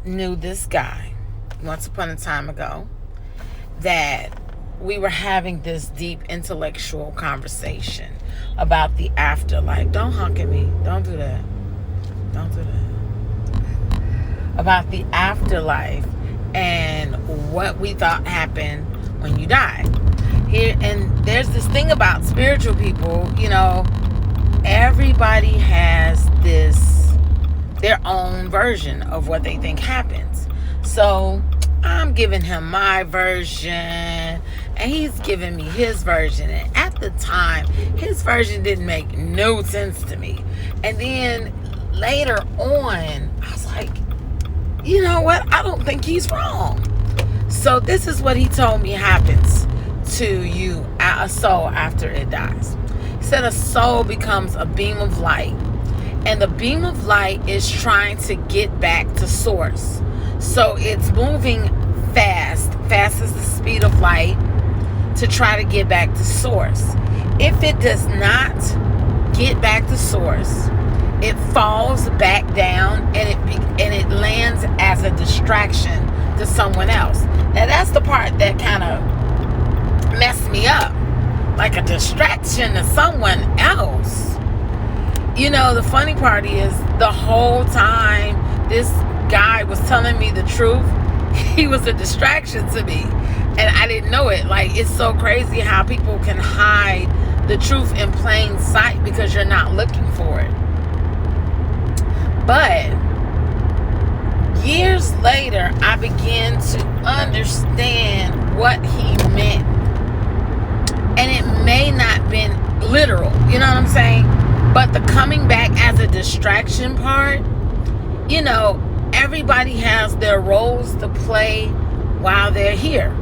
knew this guy once upon a time ago that we were having this deep intellectual conversation about the afterlife. Don't honk at me. Don't do that. Don't do that. About the afterlife and what we thought happened when you die. Here, and there's this thing about spiritual people, everybody has their own version of what they think happens. So I'm giving him my version and he's giving me his version. And at the time, his version didn't make no sense to me. And then later on, I was like, you know what? I don't think he's wrong. So this is what he told me happens to you, a soul, after it dies. He said a soul becomes a beam of light. And the beam of light is trying to get back to source. So it's moving fast. Fast is the speed of light to try to get back to source. If it does not get back to source, it falls back down and it lands as a distraction to someone else. Now that's the part that kind of messed me up. Like a distraction to someone else. The funny part is the whole time this guy was telling me the truth, he was a distraction to me. And I didn't know it. Like, it's so crazy how people can hide the truth in plain sight because you're not looking for it. But years later, I began to understand what he meant. And it may not been literal, you know what I'm saying? But the coming back as a distraction part, everybody has their roles to play while they're here.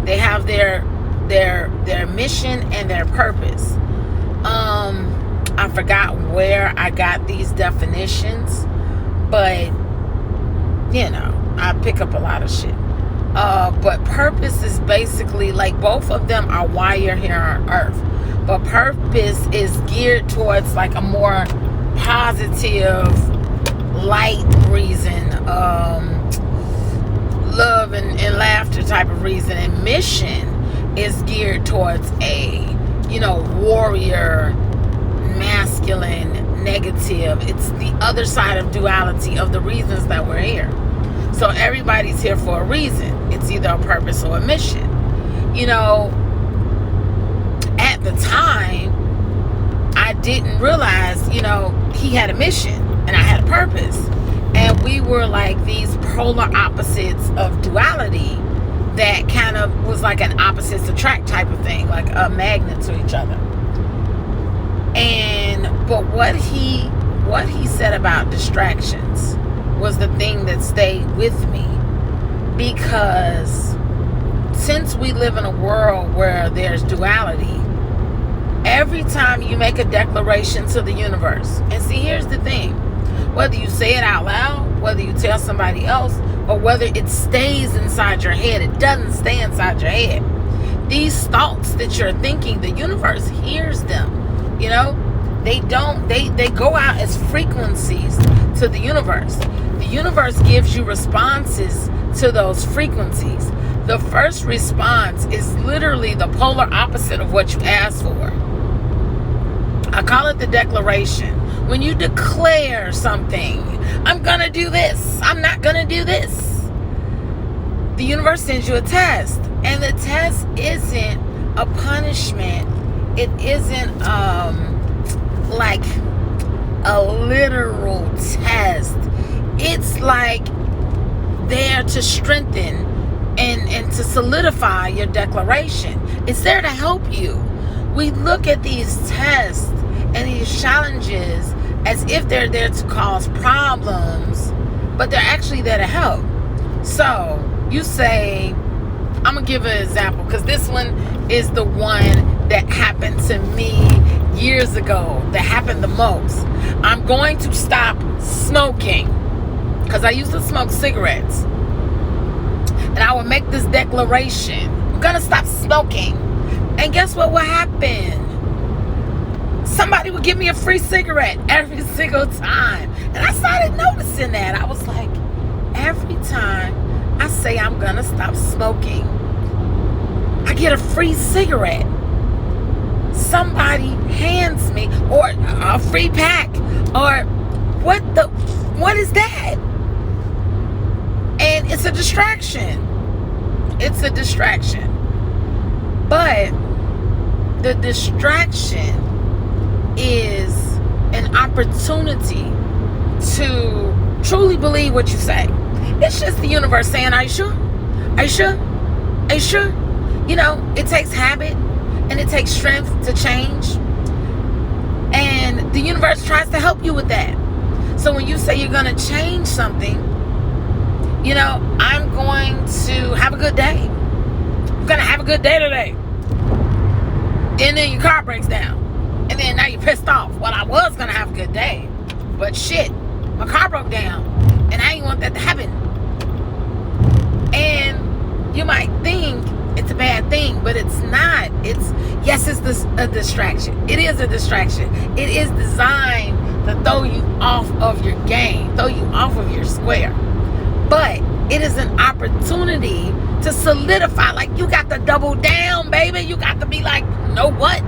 They have their mission and their purpose. I forgot where I got these definitions, but I pick up a lot of shit. But purpose is basically like both of them are why you're here on earth. But purpose is geared towards like a more positive, light reason, love and laughter type of reason. And mission is geared towards a, warrior, masculine, negative. It's the other side of duality of the reasons that we're here. So everybody's here for a reason. It's either a purpose or a mission. At the time, I didn't realize, he had a mission and I had a purpose. And we were like these polar opposites of duality that kind of was like an opposites attract type of thing, like a magnet to each other. But what he said about distractions was the thing that stayed with me, because since we live in a world where there's duality, every time you make a declaration to the universe, and see, here's the thing, whether you say it out loud, whether you tell somebody else, or whether it stays inside your head, it doesn't stay inside your head. These thoughts that you're thinking, the universe hears them. They go out as frequencies to the universe. The universe gives you responses to those frequencies. The first response is literally the polar opposite of what you asked for. I call it the declaration. When you declare something, I'm gonna do this, I'm not gonna do this, the universe sends you a test. And the test isn't a punishment. It isn't like a literal test. It's like there to strengthen and to solidify your declaration. It's there to help you. We look at these tests and these challenges as if they're there to cause problems, but they're actually there to help. So you say, I'm gonna give an example because this one is the one that happened to me years ago, that happened the most. I'm going to stop smoking because I used to smoke cigarettes, and I would make this declaration, I'm gonna stop smoking, and guess what would happen? Somebody would give me a free cigarette every single time. And I started noticing that. I was like, every time I say I'm gonna stop smoking, I get a free cigarette. Somebody hands me, or a free pack, or what is that? And it's a distraction. It's a distraction. But the distraction is an opportunity to truly believe what you say. It's just the universe saying, are you sure? Are you sure? Are you sure? You know, it takes habit and it takes strength to change. And the universe tries to help you with that. So when you say you're going to change something, you know, I'm going to have a good day. I'm going to have a good day today. And then your car breaks down. And then now you're pissed off. Well, I was going to have a good day. But shit, my car broke down. And I didn't want that to happen. And you might think it's a bad thing, but it's not. Yes, it's a distraction. It is a distraction. It is designed to throw you off of your game, throw you off of your square. But it is an opportunity to solidify. Like, you got to double down, baby. You got to be like, you know what?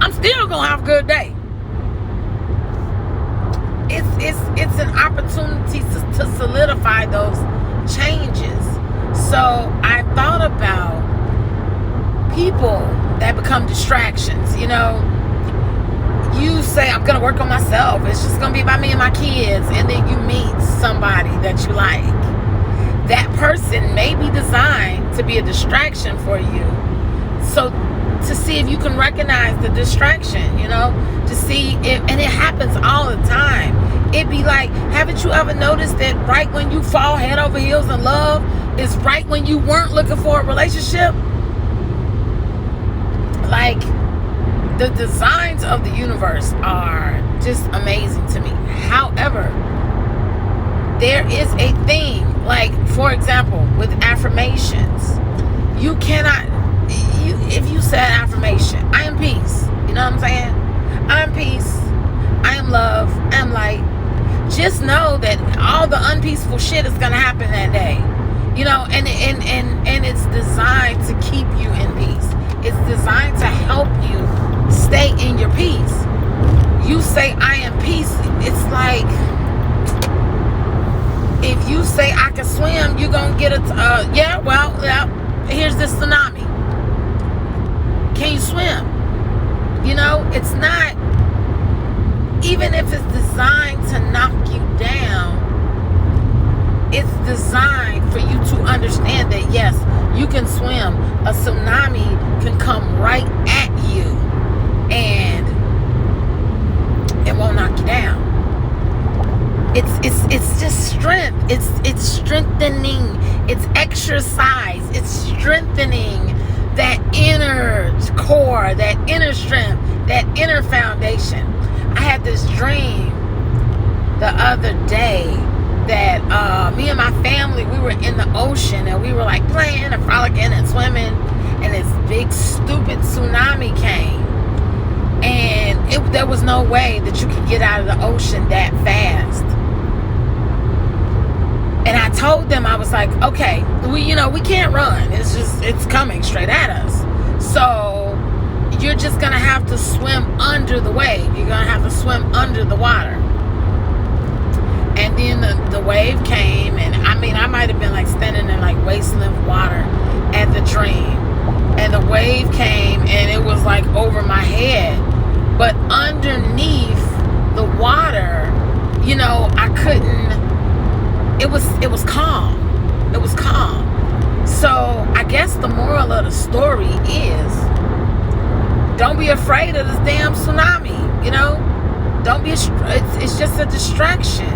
I'm still gonna have a good day. It's an opportunity to solidify those changes. So I thought about people that become distractions. You know, you say, I'm gonna work on myself. It's just gonna be about me and my kids. And then you meet somebody that you like. That person may be designed to be a distraction for you. So to see if you can recognize the distraction, you know, to see if, and it happens all the time. It'd be like, haven't you ever noticed that right when you fall head over heels in love is right when you weren't looking for a relationship? Like, the designs of the universe are just amazing to me. However, there is a thing, like, for example, with affirmations, you cannot, if you said affirmation, I am peace, you know what I'm saying? I am peace, I am love, I am light. Just know that all the unpeaceful shit is gonna happen that day, you know, and it's designed to keep you in peace. It's designed to help you stay in your peace. You say I am peace, it's like, if you say I can swim, you're gonna get here's this tsunami. Can you swim? You know, it's not, even if it's designed to knock you down, it's designed for you to understand that yes, you can swim. A tsunami can come right at you and it won't knock you down. It's just strength. It's strengthening. It's exercise. It's strengthening that inner core, that inner strength, that inner foundation. I had this dream the other day that me and my family, we were in the ocean and we were like playing and frolicking and swimming, and this big stupid tsunami came, and there was no way that you could get out of the ocean that fast. And I told them, I was like, okay, we can't run. It's coming straight at us. So you're just going to have to swim under the wave. You're going to have to swim under the water. And then the wave came, and I might have been like standing in like waist length water at the dream. And the wave came, and it was like over my head. But underneath the water, I couldn't. It was calm. It was calm. So I guess the moral of the story is, don't be afraid of this damn tsunami. Don't be. It's just a distraction.